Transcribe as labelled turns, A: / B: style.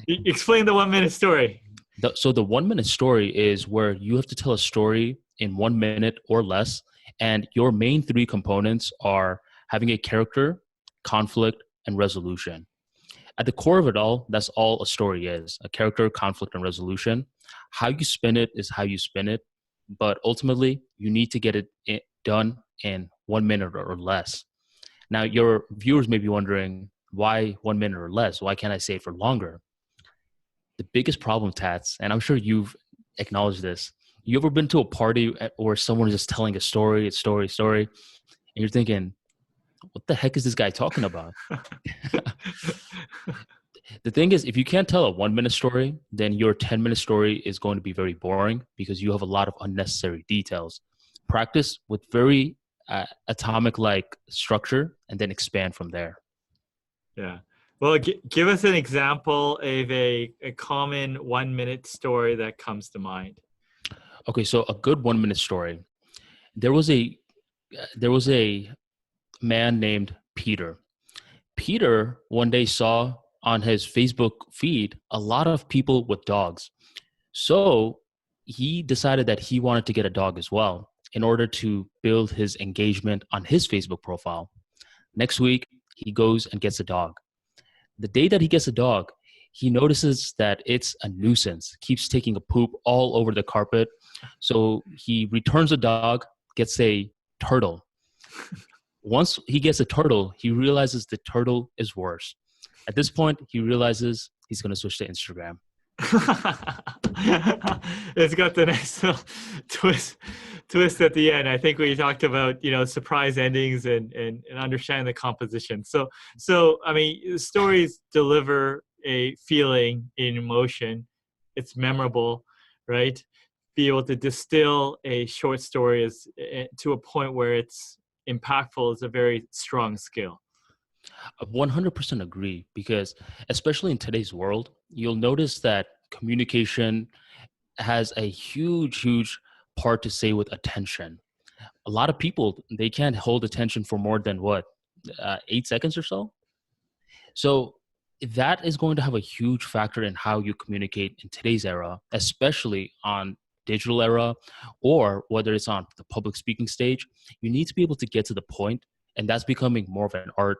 A: Explain the 1 minute story.
B: So the 1 minute story is where you have to tell a story in 1 minute or less. And your main three components are having a character, conflict, and resolution. At the core of it all, that's all a story is: a character, conflict, and resolution. How you spin it is how you spin it. But ultimately, you need to get it done in 1 minute or less. Now, your viewers may be wondering, why 1 minute or less? Why can't I say it for longer? The biggest problem, Tats, and I'm sure you've acknowledged this. You ever been to a party where someone is just telling a story, and you're thinking, what the heck is this guy talking about? The thing is, if you can't tell a 1 minute story, then your 10-minute story is going to be very boring because you have a lot of unnecessary details. Practice with very atomic like structure and then expand from there.
A: Yeah. Well, give us an example of a common 1 minute story that comes to mind.
B: Okay, so a good 1 minute story. There was a man named Peter. Peter one day saw on his Facebook feed a lot of people with dogs. So he decided that he wanted to get a dog as well in order to build his engagement on his Facebook profile. Next week, he goes and gets a dog. The day that he gets a dog, he notices that it's a nuisance, keeps taking a poop all over the carpet. So he returns the dog, gets a turtle. Once he gets a turtle, he realizes the turtle is worse. At this point, he realizes he's going to switch to Instagram.
A: It's got the nice little twist at the end. I think we talked about, surprise endings and understanding the composition. So I mean, stories deliver a feeling in emotion. It's memorable, right? Be able to distill a short story to a point where it's impactful is a very strong skill.
B: I 100% agree because especially in today's world, you'll notice that communication has a huge part to say with attention. A lot of people, they can't hold attention for more than 8 seconds or so. So that is going to have a huge factor in how you communicate in today's era, especially on digital era or whether it's on the public speaking stage. You need to be able to get to the point, and that's becoming more of an art